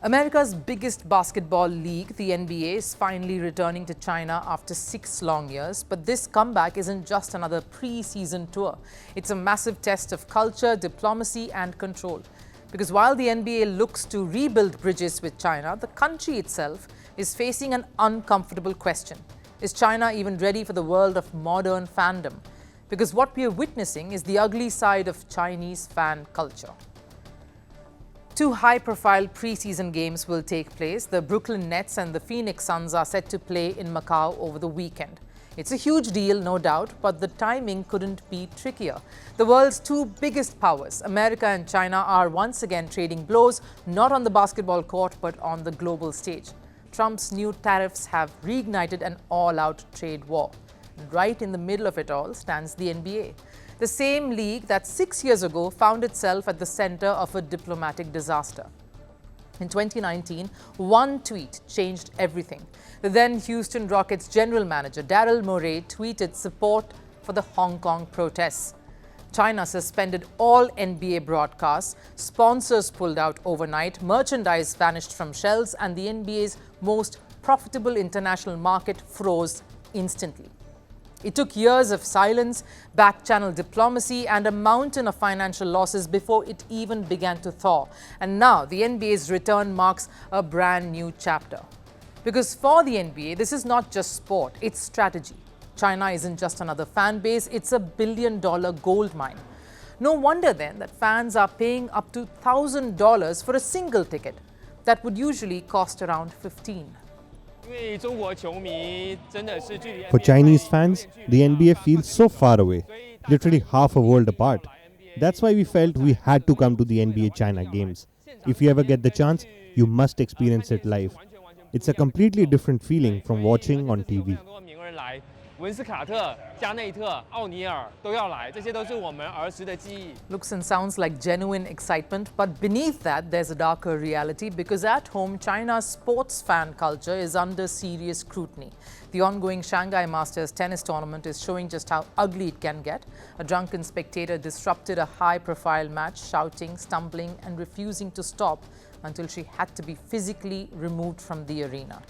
America's biggest basketball league, the NBA, is finally returning to China after 6 long years. But this comeback isn't just another pre-season tour. It's a massive test of culture, diplomacy and control. Because while the NBA looks to rebuild bridges with China, the country itself is facing an uncomfortable question. Is China even ready for the world of modern fandom? Because what we are witnessing is the ugly side of Chinese fan culture. 2 high-profile pre-season games will take place. The Brooklyn Nets and the Phoenix Suns are set to play in Macau over the weekend. It's a huge deal, no doubt, but the timing couldn't be trickier. The world's 2 biggest powers, America and China, are once again trading blows, not on the basketball court, but on the global stage. Trump's new tariffs have reignited an all-out trade war. Right in the middle of it all stands the NBA. The same league that 6 years ago found itself at the center of a diplomatic disaster. In 2019, one tweet changed everything. The then Houston Rockets general manager Daryl Morey tweeted support for the Hong Kong protests. China suspended all NBA broadcasts, sponsors pulled out overnight, merchandise vanished from shelves, and the NBA's most profitable international market froze instantly. It took years of silence, back-channel diplomacy, and a mountain of financial losses before it even began to thaw. And now, the NBA's return marks a brand new chapter. Because for the NBA, this is not just sport, it's strategy. China isn't just another fan base, it's a billion-dollar gold mine. No wonder then that fans are paying up to $1,000 for a single ticket that would usually cost around $15. For Chinese fans, the NBA feels so far away, literally half a world apart. That's why we felt we had to come to the NBA China games. If you ever get the chance, you must experience it live. It's a completely different feeling from watching on TV. Looks and sounds like genuine excitement, but beneath that, there's a darker reality because at home, China's sports fan culture is under serious scrutiny. The ongoing Shanghai Masters tennis tournament is showing just how ugly it can get. A drunken spectator disrupted a high-profile match, shouting, stumbling, and refusing to stop until she had to be physically removed from the arena.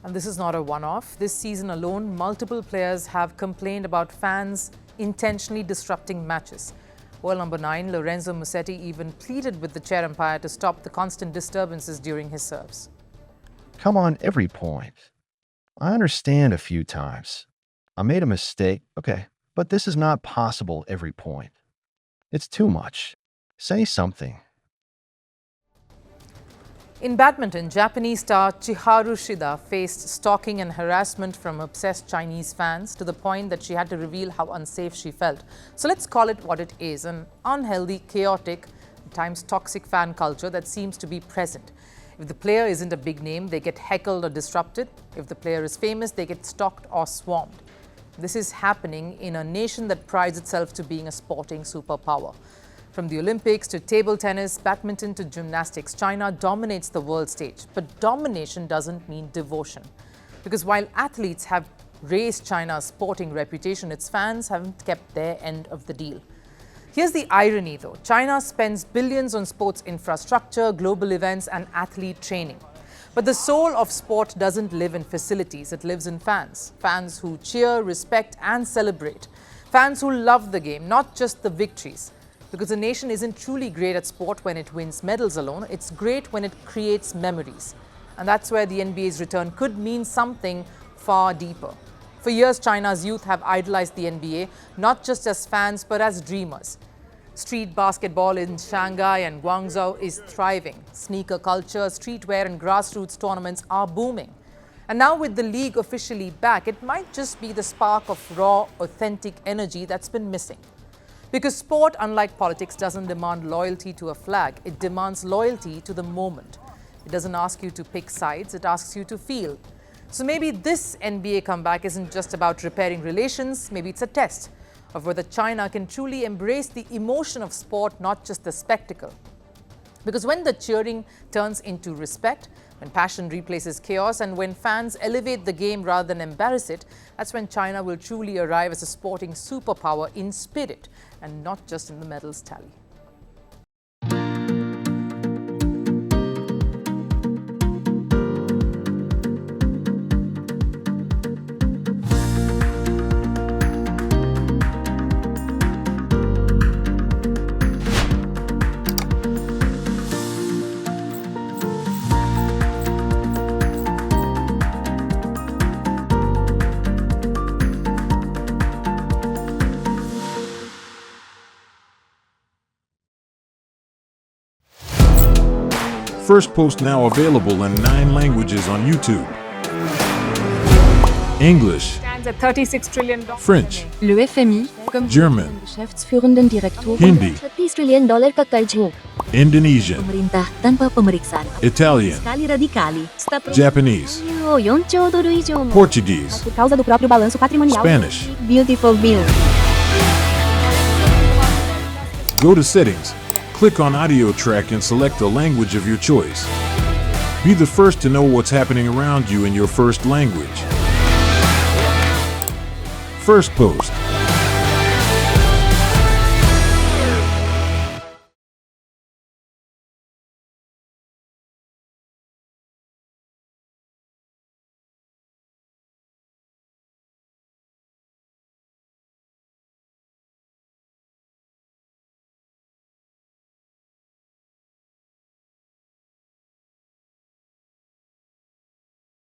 And this is not a one-off. This season alone, multiple players have complained about fans intentionally disrupting matches. World number 9, Lorenzo Musetti, even pleaded with the chair umpire to stop the constant disturbances during his serves. Come on every point. I understand a few times. I made a mistake, okay, but this is not possible every point. It's too much. Say something. In badminton, Japanese star Chiharu Shida faced stalking and harassment from obsessed Chinese fans to the point that she had to reveal how unsafe she felt. So let's call it what it is, an unhealthy, chaotic, at times toxic fan culture that seems to be present. If the player isn't a big name, they get heckled or disrupted. If the player is famous, they get stalked or swarmed. This is happening in a nation that prides itself to being a sporting superpower. From the Olympics to table tennis, badminton to gymnastics, China dominates the world stage. But domination doesn't mean devotion. Because while athletes have raised China's sporting reputation, its fans haven't kept their end of the deal. Here's the irony though. China spends billions on sports infrastructure, global events and athlete training. But the soul of sport doesn't live in facilities, it lives in fans. Fans who cheer, respect and celebrate. Fans who love the game, not just the victories. Because a nation isn't truly great at sport when it wins medals alone, it's great when it creates memories. And that's where the NBA's return could mean something far deeper. For years, China's youth have idolized the NBA, not just as fans, but as dreamers. Street basketball in Shanghai and Guangzhou is thriving. Sneaker culture, streetwear and grassroots tournaments are booming. And now with the league officially back, it might just be the spark of raw, authentic energy that's been missing. Because sport, unlike politics, doesn't demand loyalty to a flag. It demands loyalty to the moment. It doesn't ask you to pick sides, it asks you to feel. So maybe this NBA comeback isn't just about repairing relations, maybe it's a test of whether China can truly embrace the emotion of sport, not just the spectacle. Because when the cheering turns into respect, when passion replaces chaos, and when fans elevate the game rather than embarrass it, that's when China will truly arrive as a sporting superpower in spirit and not just in the medals tally. Firstpost now available in 9 languages on YouTube. English, Stands at $36 trillion. French, Le FMI, comme German, Geschäftsführenden Direktur, Hindi, $30 trillion ka karjo. Indonesian, Pemerintah tanpa pemeriksaan. Italian, Sekali radikali. Japanese, $4 trilhão mo. Portuguese, Por causa do próprio balanço patrimonial. Spanish. Beautiful bill. Go to Settings, click on Audio Track and select a language of your choice. Be the first to know what's happening around you in your first language. Firstpost.